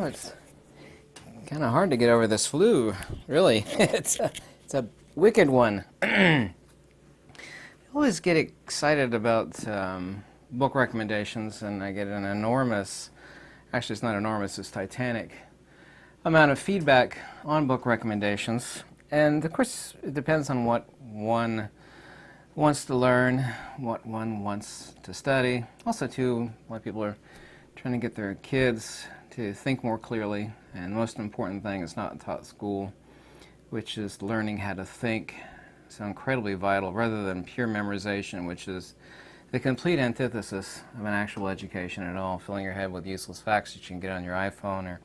it's kind of hard to get over this flu, really. It's a wicked one. I always get excited about book recommendations, and I get an enormous, actually it's not enormous, it's titanic amount of feedback on book recommendations. And of course, it depends on what one wants to learn, what one wants to study. Also, too, a lot of people are trying to get their kids to think more clearly. And the most important thing is not taught at school, which is learning how to think. It's incredibly vital, rather than pure memorization, which is the complete antithesis of an actual education at all. Filling your head with useless facts that you can get on your iPhone or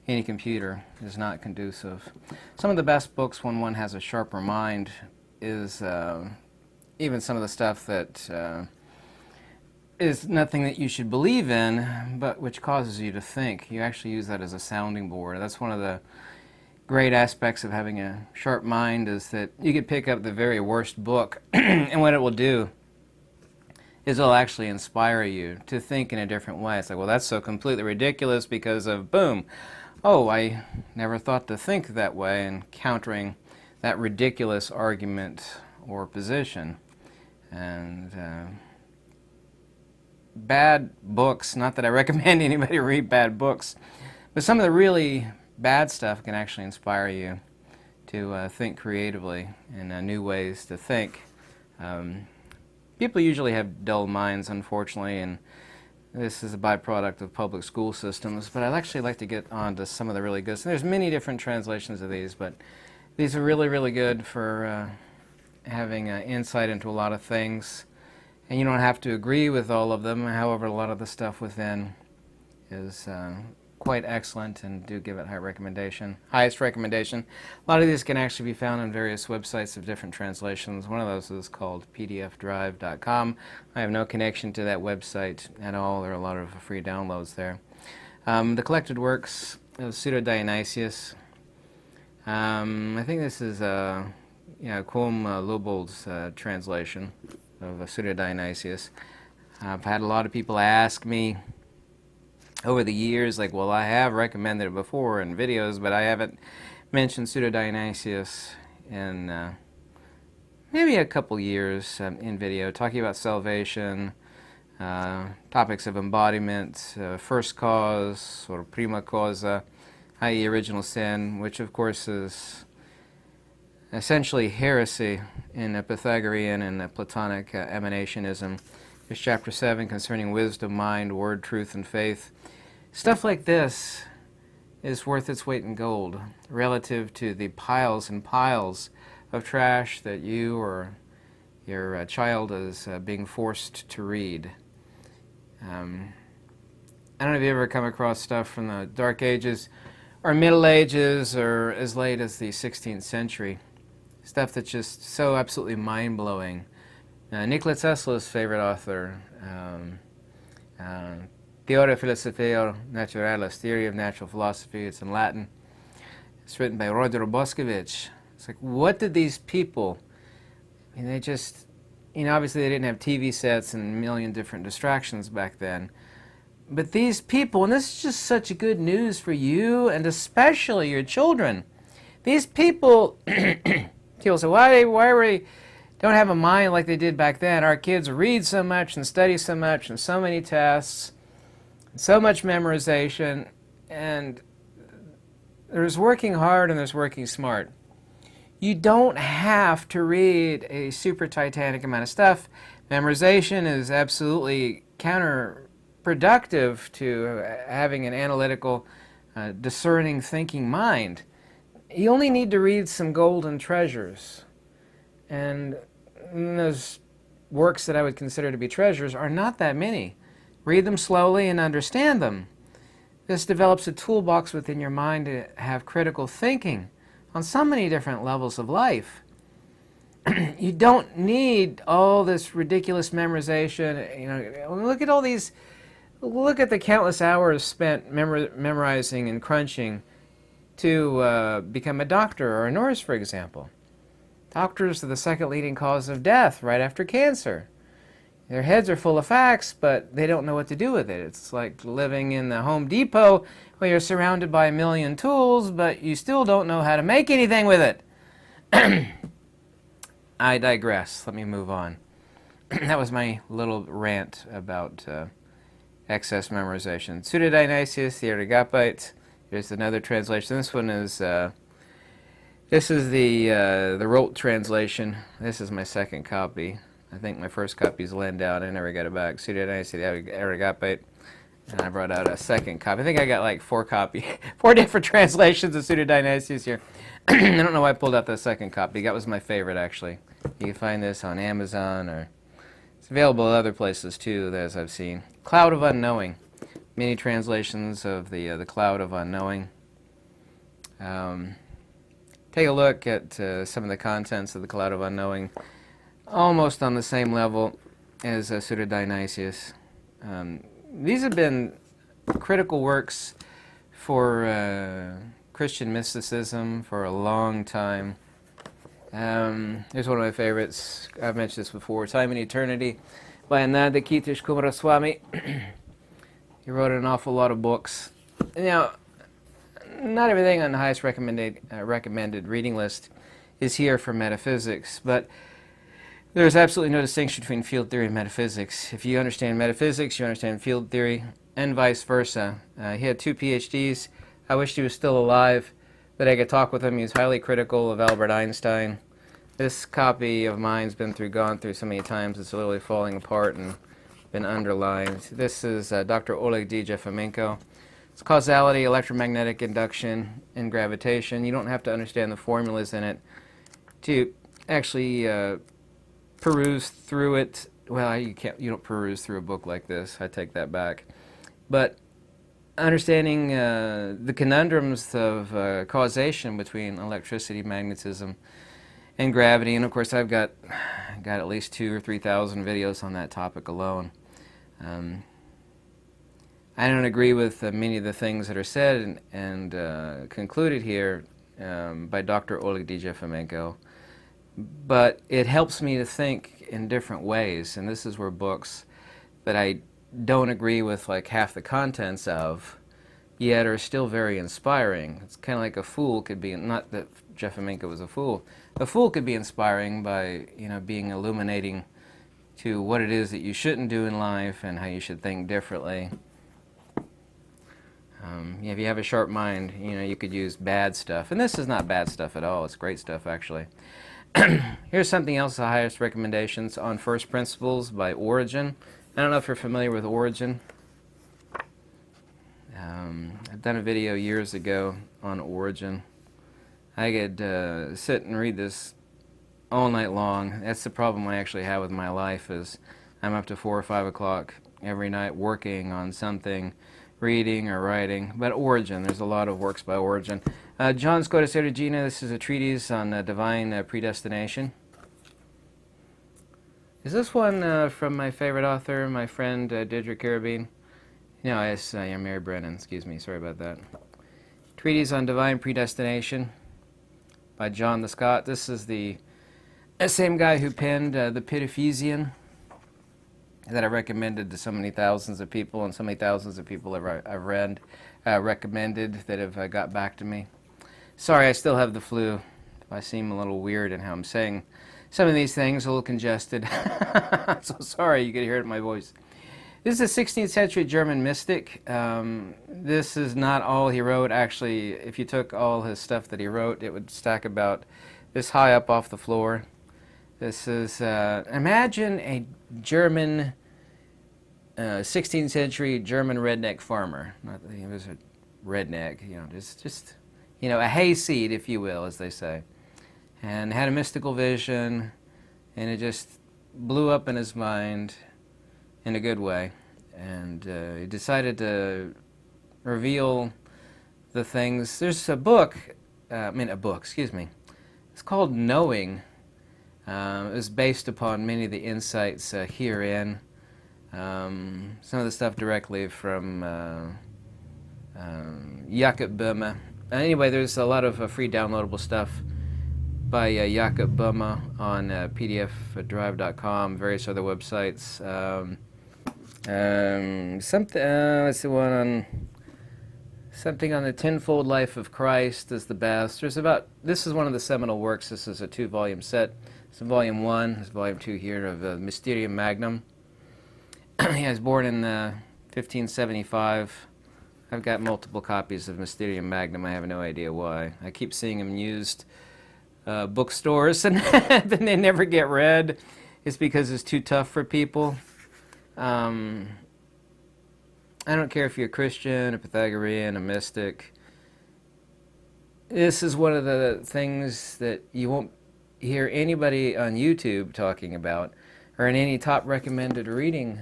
any computer is not conducive. Some of the best books when one has a sharper mind is even some of the stuff that is nothing that you should believe in, but which causes you to think. You actually use that as a sounding board. That's one of the great aspects of having a sharp mind, is that you could pick up the very worst book and what it will do is it'll actually inspire you to think in a different way. It's like, well, that's so completely ridiculous because of boom. Oh, I never thought to think that way, and countering that ridiculous argument or position. And bad books, not that I recommend anybody read bad books, but some of the really bad stuff can actually inspire you to think creatively in new ways to think. People usually have dull minds, unfortunately, and this is a byproduct of public school systems, but I'd actually like to get on to some of the really good. So there's many different translations of these, but these are really, really good for having insight into a lot of things. And you don't have to agree with all of them. However, a lot of the stuff within is quite excellent, and do give it highest recommendation. A lot of these can actually be found on various websites of different translations. One of those is called pdfdrive.com. I have no connection to that website at all. There are a lot of free downloads there. The collected works of Pseudo-Dionysius. I think this is Quom Lubold's translation of Pseudo-Dionysius. I've had a lot of people ask me over the years, like, well, I have recommended it before in videos, but I haven't mentioned Pseudo-Dionysius in maybe a couple years in video, talking about salvation, topics of embodiment, first cause, or prima causa, i.e. original sin, which of course is essentially heresy in Pythagorean and Platonic emanationism. There's chapter 7 concerning wisdom, mind, word, truth, and faith. Stuff like this is worth its weight in gold relative to the piles and piles of trash that you or your child is being forced to read. I don't know if you ever come across stuff from the Dark Ages or Middle Ages or as late as the 16th century. Stuff that's just so absolutely mind-blowing. Nikola Tesla's favorite author, Theoria Philosophiae Naturalis, Theory of Natural Philosophy. It's in Latin. It's written by Roger Boscovich. It's like, what did these people, I mean, they just, obviously they didn't have TV sets and a million different distractions back then. But these people, and this is just such good news for you and especially your children. These people, people say, why were they, don't have a mind like they did back then? Our kids read so much and study so much and so many tests, so much memorization, and there's working hard and there's working smart. You don't have to read a super titanic amount of stuff. Memorization is absolutely counterproductive to having an analytical, discerning, thinking mind. You only need to read some golden treasures. And those works that I would consider to be treasures are not that many. Read them slowly and understand them. This develops a toolbox within your mind to have critical thinking on so many different levels of life. You don't need all this ridiculous memorization. Look at all these, look at the countless hours spent memorizing and crunching to become a doctor or a nurse, for example. Doctors are the second leading cause of death right after cancer. Their heads are full of facts, but they don't know what to do with it. It's like living in the Home Depot where you're surrounded by a million tools, but you still don't know how to make anything with it. I digress. Let me move on. That was my little rant about excess memorization. Pseudo-Dionysius, the Areopagite. Here's another translation. This one is this is the Rolt translation. This is my second copy. I think my first copy is lent out. I never got it back. Pseudo-Dionysius, the Areopagite. And I brought out a second copy. I think I got like four different translations of Pseudo-Dionysius here. I don't know why I pulled out the second copy. That was my favorite, actually. You can find this on Amazon, or it's available at other places too, as I've seen. Cloud of Unknowing. Many translations of the Cloud of Unknowing. Take a look at some of the contents of the Cloud of Unknowing, almost on the same level as Pseudo-Dionysius. These have been critical works for Christian mysticism for a long time. Here's one of my favorites. I've mentioned this before. Time and Eternity by Ananda Kitish Kumaraswamy. He wrote an awful lot of books. Now, not everything on the highest recommended reading list is here for metaphysics, but there's absolutely no distinction between field theory and metaphysics. If you understand metaphysics, you understand field theory, and vice versa. He had 2 PhDs. I wish he was still alive, that I could talk with him. He was highly critical of Albert Einstein. This copy of mine's been gone through so many times, it's literally falling apart and been underlined. This is Dr. Oleg D. Jefamenko. It's causality, electromagnetic induction, and gravitation. You don't have to understand the formulas in it to actually peruse through it. Well, you don't peruse through a book like this. I take that back. But understanding the conundrums of causation between electricity, magnetism, and gravity, and of course I've got at least 2,000 or 3,000 videos on that topic alone. I don't agree with many of the things that are said and concluded here by Dr. Oleg D. Jefamenko, but it helps me to think in different ways, and this is where books that I don't agree with like half the contents of, yet are still very inspiring. It's kind of like a fool could be, not that Jefamenko was a fool could be inspiring by, being illuminating to what it is that you shouldn't do in life and how you should think differently. If you have a sharp mind, you could use bad stuff. And this is not bad stuff at all. It's great stuff, actually. Here's something else, the highest recommendations on First Principles by Origin. I don't know if you're familiar with Origin. I've done a video years ago on Origin. I could sit and read this all night long. That's the problem I actually have with my life, is I'm up to 4 or 5 o'clock every night working on something, reading or writing. But Origin, there's a lot of works by Origin. John Scotus Erigena, this is a treatise on divine predestination. Is this one from my favorite author, my friend Deirdre Carabine? No, it's Mary Brennan, excuse me, sorry about that. Treatise on Divine Predestination by John the Scot. This is the same guy who penned the Metaphysics that I recommended to so many thousands of people, and so many thousands of people I've read, recommended, that have got back to me. Sorry, I still have the flu. I seem a little weird in how I'm saying some of these things, a little congested. So sorry, you could hear it in my voice. This is a 16th century German mystic. This is not all he wrote. Actually, if you took all his stuff that he wrote, it would stack about this high up off the floor. This is, imagine a German, 16th century German redneck farmer. Not that he was a redneck, just a hayseed, if you will, as they say. And had a mystical vision, and it just blew up in his mind in a good way. And he decided to reveal the things. There's a book, excuse me. It's called Knowing. It was based upon many of the insights herein. Some of the stuff directly from Jakob Böhme. Anyway, there's a lot of free downloadable stuff by Jakob Buma on pdfdrive.com, various other websites. What's the one on something on the tenfold life of Christ is the best. This is one of the seminal works. This is a 2-volume set. It's volume 1. There's volume 2 here of Mysterium Magnum. He was born in 1575. I've got multiple copies of Mysterium Magnum. I have no idea why. I keep seeing them used bookstores, and then they never get read. It's because it's too tough for people. I don't care if you're a Christian, a Pythagorean, a mystic. This is one of the things that you won't hear anybody on YouTube talking about, or in any top recommended reading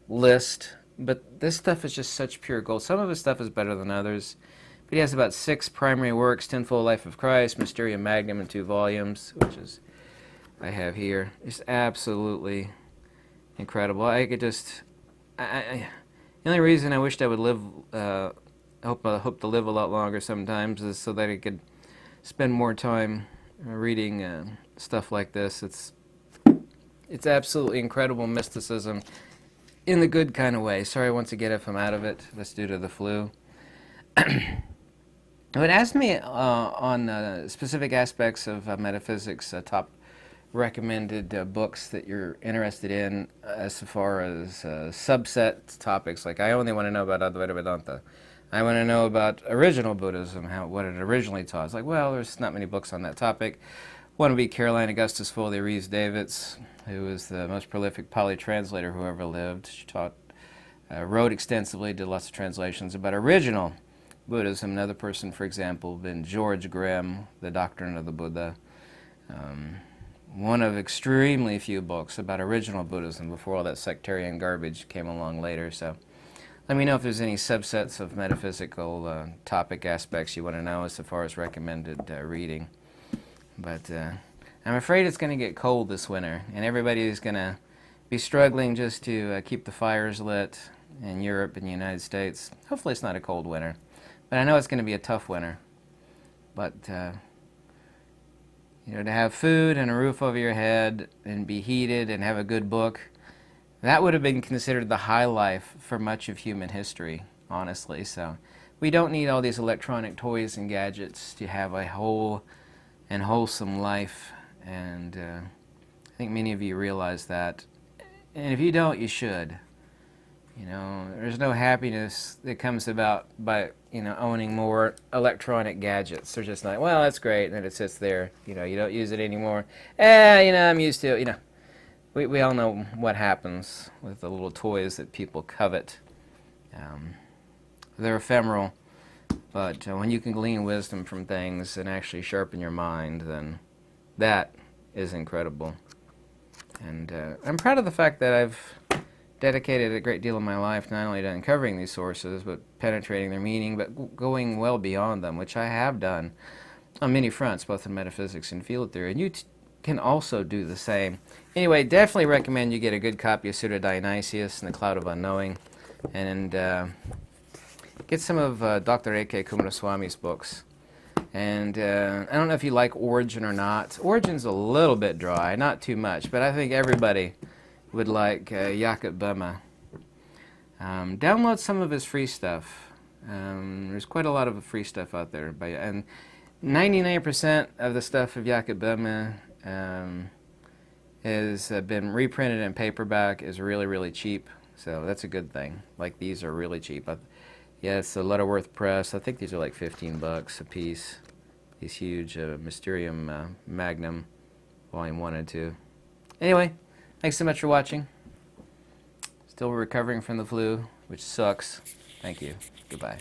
list. But this stuff is just such pure gold. Some of his stuff is better than others. But he has about 6 primary works: Tenfold Life of Christ, Mysterium Magnum in 2 volumes, which is I have here. It's absolutely incredible. I could just... the only reason I wished I would live, hope to live a lot longer sometimes, is so that I could spend more time reading stuff like this. It's absolutely incredible mysticism in the good kind of way. Sorry once again if I'm out of it. That's due to the flu. It asked me on specific aspects of metaphysics, top recommended books that you're interested in as far as subset topics. Like, I only want to know about Advaita Vedanta. I want to know about original Buddhism, what it originally taught. It's like, well, there's not many books on that topic. One would be Caroline Augustus Foley Rees Davids, who was the most prolific Pali translator who ever lived. She wrote extensively, did lots of translations about original Buddhism. Another person, for example, would have been George Grimm, The Doctrine of the Buddha. One of extremely few books about original Buddhism before all that sectarian garbage came along later. So let me know if there's any subsets of metaphysical topic aspects you want to know as far as recommended reading. But I'm afraid it's going to get cold this winter, and everybody's going to be struggling just to keep the fires lit in Europe and the United States. Hopefully it's not a cold winter, but I know it's going to be a tough winter. But to have food and a roof over your head and be heated and have a good book, that would have been considered the high life for much of human history, honestly. So we don't need all these electronic toys and gadgets to have a whole and wholesome life. And I think many of you realize that. And if you don't, you should. There's no happiness that comes about by, owning more electronic gadgets. They're just like, well, that's great, and then it sits there. You don't use it anymore. I'm used to it. We all know what happens with the little toys that people covet. They're ephemeral, but when you can glean wisdom from things and actually sharpen your mind, then that is incredible. And I'm proud of the fact that I've dedicated a great deal of my life not only to uncovering these sources, but penetrating their meaning, but going well beyond them, which I have done on many fronts, both in metaphysics and field theory. And you can also do the same. Anyway, definitely recommend you get a good copy of Sutta Dionysius and the Cloud of Unknowing, and get some of Dr. A.K. Kumaraswamy's books. And I don't know if you like Origin or not. Origin's a little bit dry, not too much, but I think everybody would like Jakob Buma. Download some of his free stuff. There's quite a lot of free stuff out there. And 99% of the stuff of Jakob Buma has been reprinted in paperback, is really, really cheap. So that's a good thing. Like, these are really cheap. Yeah, it's the Lutterworth Press. I think these are like $15 a piece. These huge Mysterium Magnum, Volume 1 and 2. Anyway, thanks so much for watching. Still recovering from the flu, which sucks. Thank you. Goodbye.